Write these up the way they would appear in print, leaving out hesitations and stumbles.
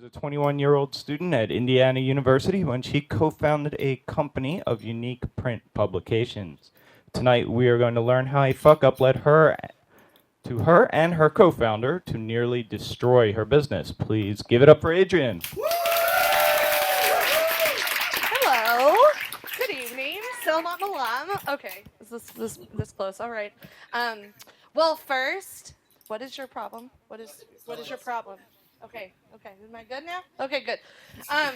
was a 21-year-old student at Indiana University when she co-founded a company of unique print publications. Tonight, we are going to learn how a fuck-up led her and her co-founder to nearly destroy her business. Please give it up for Adrian. Hello. Good evening. Still not Malam. Okay. Is this close? All right. Well, first, what is your problem? What is your problem? Okay. Okay. Am I good now? Okay. Good. Um,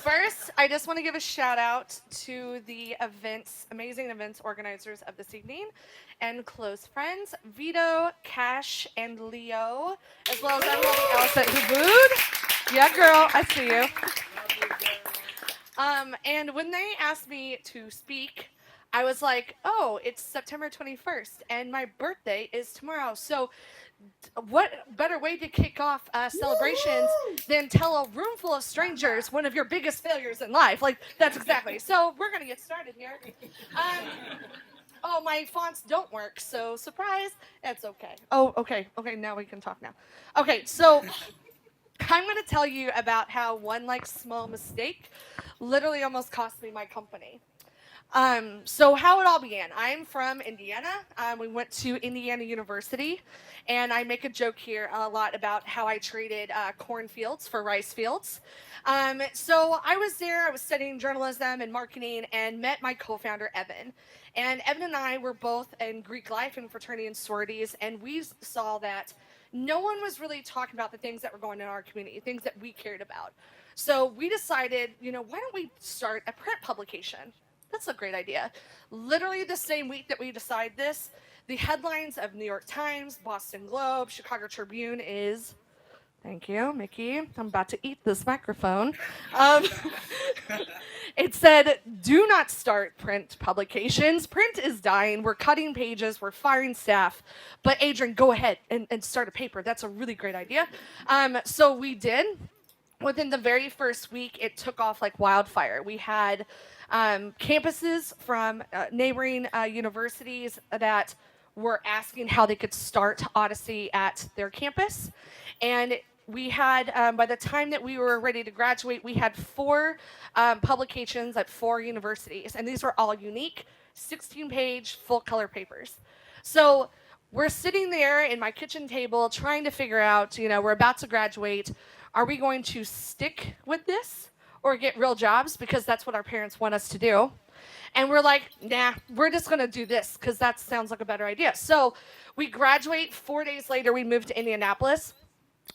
First, I just want to give a shout out to the amazing events organizers of this evening, and close friends, Vito, Cash, and Leo, as well as everybody else at Hubud. Yeah, girl. I see you. And when they asked me to speak, I was like, oh, it's September 21st, and my birthday is tomorrow. So, what better way to kick off celebrations than tell a room full of strangers one of your biggest failures in life? Like, that's exactly. So, we're going to get started here. Oh, my fonts don't work, so surprise. That's okay. Oh, okay. Okay, now we can talk now. Okay, so I'm going to tell you about how one like small mistake literally almost cost me my company. So how it all began. I'm from Indiana. We went to Indiana University, and I make a joke here a lot about how I traded cornfields for rice fields. So I was there. I was studying journalism and marketing, and met my co-founder Evan. And Evan and I were both in Greek life and fraternity and sororities, and we saw that no one was really talking about the things that were going on in our community, things that we cared about. So we decided, why don't we start a print publication? That's a great idea. Literally the same week that we decide this, the headlines of New York Times, Boston Globe, Chicago Tribune is, thank you, Mickey. I'm about to eat this microphone. Um, it said, do not start print publications. Print is dying. We're cutting pages. We're firing staff. But Adrian, go ahead and start a paper. That's a really great idea. So we did. Within the very first week, it took off like wildfire. We had campuses from neighboring universities that were asking how they could start Odyssey at their campus. And we had, by the time that we were ready to graduate, we had four publications at four universities. And these were all unique, 16-page, full-color papers. So we're sitting there in my kitchen table trying to figure out, we're about to graduate. Are we going to stick with this or get real jobs because that's what our parents want us to do? And we're like, nah, we're just going to do this because that sounds like a better idea. So we graduate. 4 days later, we move to Indianapolis.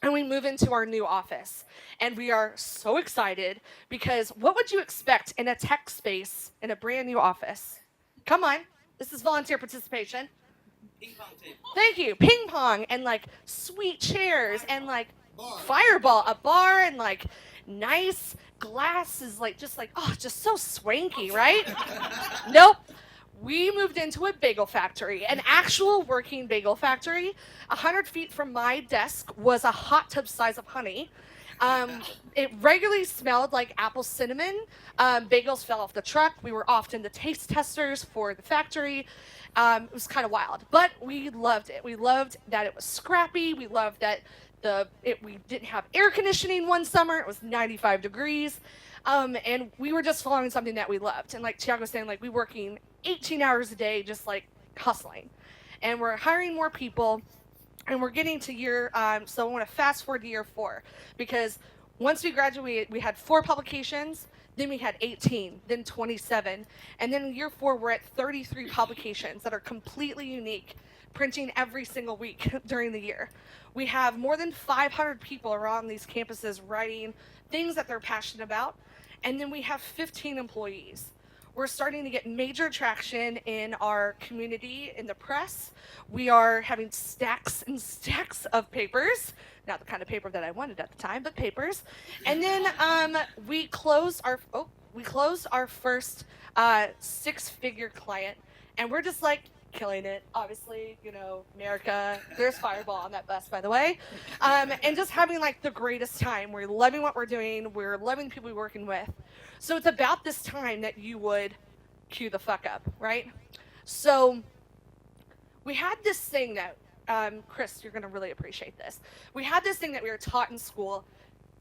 And we move into our new office. And we are so excited because what would you expect in a tech space in a brand new office? Come on. This is volunteer participation. Ping pong table. Thank you. Ping pong and like sweet chairs and like fireball, a bar and like nice glasses, like just so swanky, right? Nope. We moved into a bagel factory, an actual working bagel factory. 100 feet from my desk was a hot tub size of honey. It regularly smelled like apple cinnamon. Bagels fell off the truck. We were often the taste testers for the factory. It was kind of wild, but we loved it. We loved that it was scrappy. We loved that we didn't have air conditioning one summer. It was 95 degrees. And we were just following something that we loved. And like Tiago was saying, like we working 18 hours a day, just like hustling. And we're hiring more people. And we're getting to so I want to fast forward to year 4, because once we graduated, we had 4 publications, then we had 18, then 27. And then in year 4, we're at 33 publications that are completely unique, printing every single week during the year. We have more than 500 people around these campuses writing things that they're passionate about. And then we have 15 employees. We're starting to get major traction in our community, in the press. We are having stacks and stacks of papers. Not the kind of paper that I wanted at the time, but papers. And then we closed our first 6-figure client. And we're just like killing it. Obviously, America, there's Fireball on that bus, by the way. And just having like the greatest time. We're loving what we're doing. We're loving the people we're working with. So it's about this time that you would cue the fuck up, right? So we had this thing that, Chris, you're going to really appreciate this. We had this thing that we were taught in school.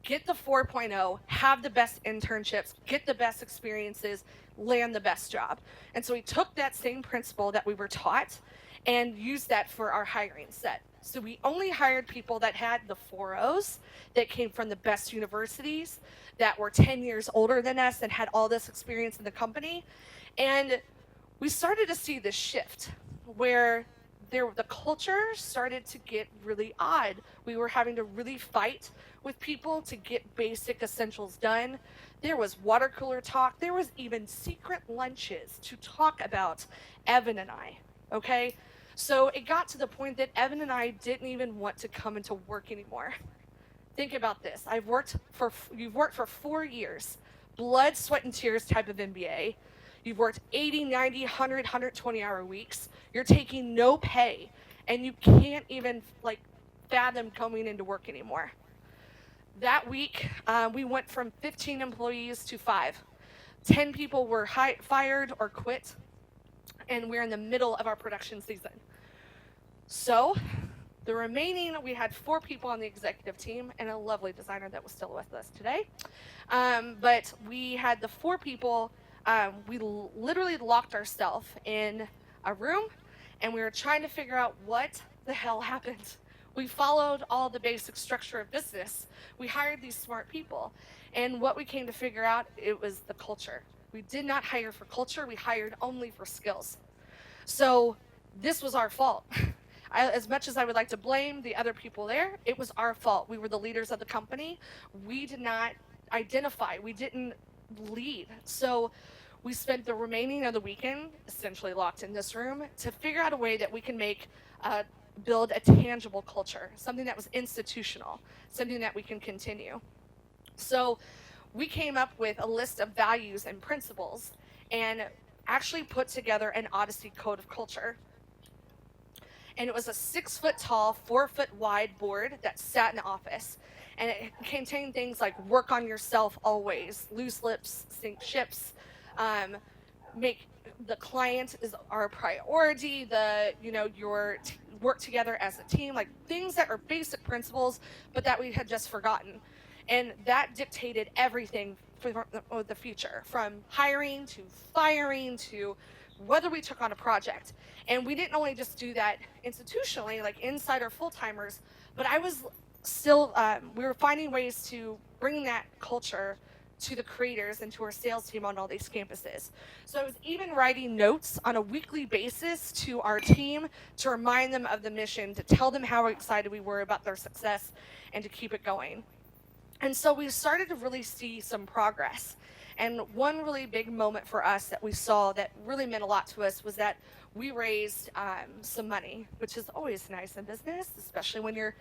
get the 4.0, have the best internships, get the best experiences, land the best job. And so we took that same principle that we were taught and used that for our hiring set. So we only hired people that had the 4.0s, that came from the best universities, that were 10 years older than us and had all this experience in the company. And we started to see this shift where the culture started to get really odd. We were having to really fight with people to get basic essentials done. There was water cooler talk. There was even secret lunches to talk about Evan and I. Okay? So it got to the point that Evan and I didn't even want to come into work anymore. Think about this. You've worked for 4 years, blood, sweat, and tears type of MBA. You've worked 80, 90, 100, 120-hour weeks. You're taking no pay, and you can't even like fathom coming into work anymore. That week, we went from 15 employees to 5. 10 people were fired or quit, and we're in the middle of our production season. So the remaining, we had 4 people on the executive team and a lovely designer that was still with us today. But we had the 4 people, we literally locked ourselves in a room and we were trying to figure out what the hell happened. We followed all the basic structure of business. We hired these smart people. And what we came to figure out, it was the culture. We did not hire for culture, we hired only for skills. So this was our fault. As much as I would like to blame the other people there, it was our fault. We were the leaders of the company. We did not identify. We didn't lead. So we spent the remaining of the weekend essentially locked in this room to figure out a way that we can build a tangible culture, something that was institutional, something that we can continue. So we came up with a list of values and principles and actually put together an Odyssey code of culture. And it was a 6-foot tall, 4-foot wide board that sat in the office. And it contained things like work on yourself always, loose lips, sink ships, make the client is our priority, your work together as a team, like things that are basic principles, but that we had just forgotten. And that dictated everything for the future, from hiring to firing to whether we took on a project. And we didn't only just do that institutionally, like inside our full-timers, but I was still, we were finding ways to bring that culture to the creators and to our sales team on all these campuses. So I was even writing notes on a weekly basis to our team to remind them of the mission, to tell them how excited we were about their success, and to keep it going. And so we started to really see some progress. And one really big moment for us that we saw that really meant a lot to us was that we raised some money, which is always nice in business, especially when you're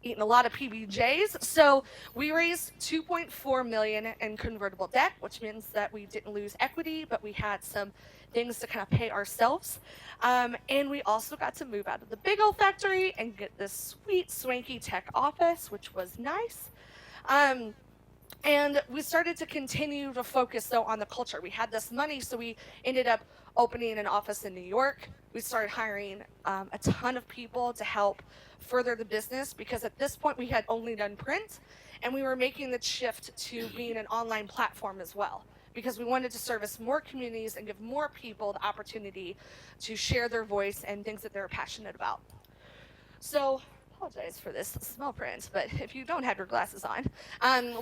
eating a lot of PBJs. So we raised $2.4 million in convertible debt, which means that we didn't lose equity, but we had some things to kind of pay ourselves. And we also got to move out of the big old factory and get this sweet, swanky tech office, which was nice. And we started to continue to focus, though, on the culture. We had this money, so we ended up opening an office in New York. We started hiring a ton of people to help further the business, because at this point we had only done print, and we were making the shift to being an online platform as well, because we wanted to service more communities and give more people the opportunity to share their voice and things that they're passionate about. So apologize for this small print, but if you don't have your glasses on,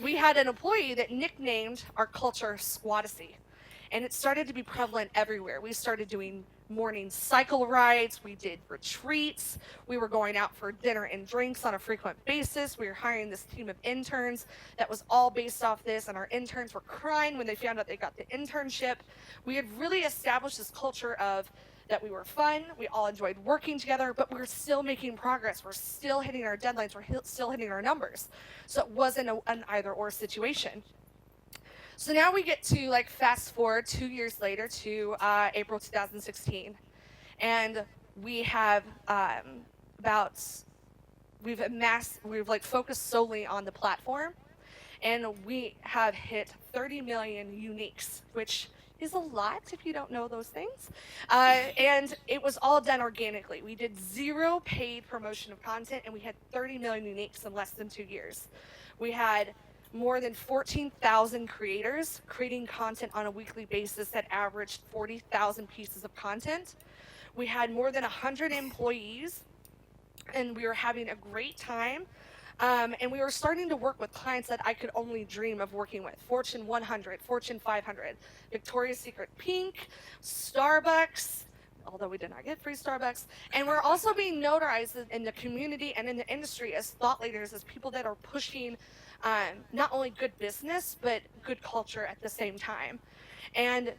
we had an employee that nicknamed our culture Squadacy, and it started to be prevalent everywhere. We started doing morning cycle rides, we did retreats, we were going out for dinner and drinks on a frequent basis, we were hiring this team of interns that was all based off this, and our interns were crying when they found out they got the internship. We had really established this culture of that we were fun, we all enjoyed working together, but we're still making progress, we're still hitting our deadlines, we're still hitting our numbers. So it wasn't an either or situation. So now we get to fast forward 2 years later to April 2016, and we have we've focused solely on the platform, and we have hit 30 million uniques, which is a lot if you don't know those things. And it was all done organically. We did 0 paid promotion of content, and we had 30 million uniques in less than 2 years. We had more than 14,000 creators creating content on a weekly basis that averaged 40,000 pieces of content. We had more than 100 employees, and we were having a great time. And we were starting to work with clients that I could only dream of working with: Fortune 100, Fortune 500, Victoria's Secret Pink, Starbucks, although we did not get free Starbucks. And we're also being notarized in the community and in the industry as thought leaders, as people that are pushing not only good business, but good culture at the same time. And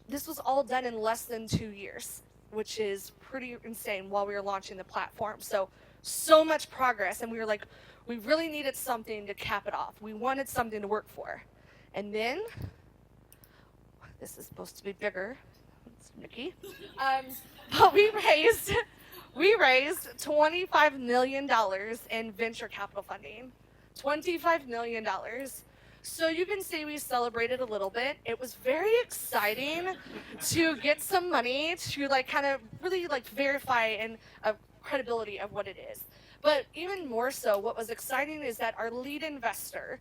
this was all done in less than 2 years, which is pretty insane while we were launching the platform. So much progress. And we were like, we really needed something to cap it off. We wanted something to work for. And then, this is supposed to be bigger. It's Nikki. But we raised $25 million in venture capital funding. $25 million. So you can say we celebrated a little bit. It was very exciting to get some money to like kind of really like verify and credibility of what it is. But even more so, what was exciting is that our lead investor,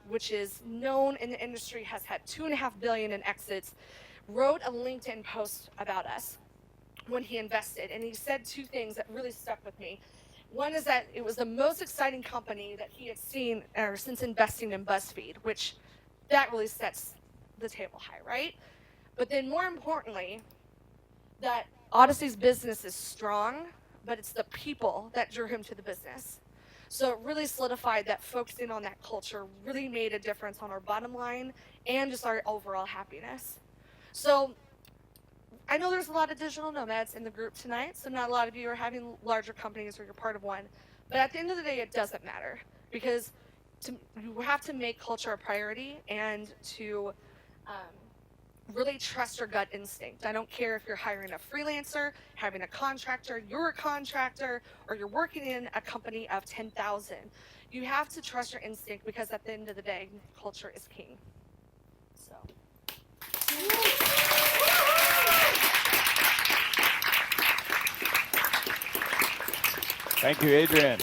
which is known in the industry, has had $2.5 billion in exits, wrote a LinkedIn post about us when he invested, and he said two things that really stuck with me. One is that it was the most exciting company that he had seen since investing in BuzzFeed, which that really sets the table high, right? But then more importantly, that Odyssey's business is strong, but it's the people that drew him to the business. So it really solidified that focusing on that culture really made a difference on our bottom line and just our overall happiness. So I know there's a lot of digital nomads in the group tonight, so not a lot of you are having larger companies or you're part of one. But at the end of the day, it doesn't matter, because you have to make culture a priority and to really trust your gut instinct. I don't care if you're hiring a freelancer, having a contractor, you're a contractor, or you're working in a company of 10,000. You have to trust your instinct, because at the end of the day, culture is king. So. Thank you, Adrian.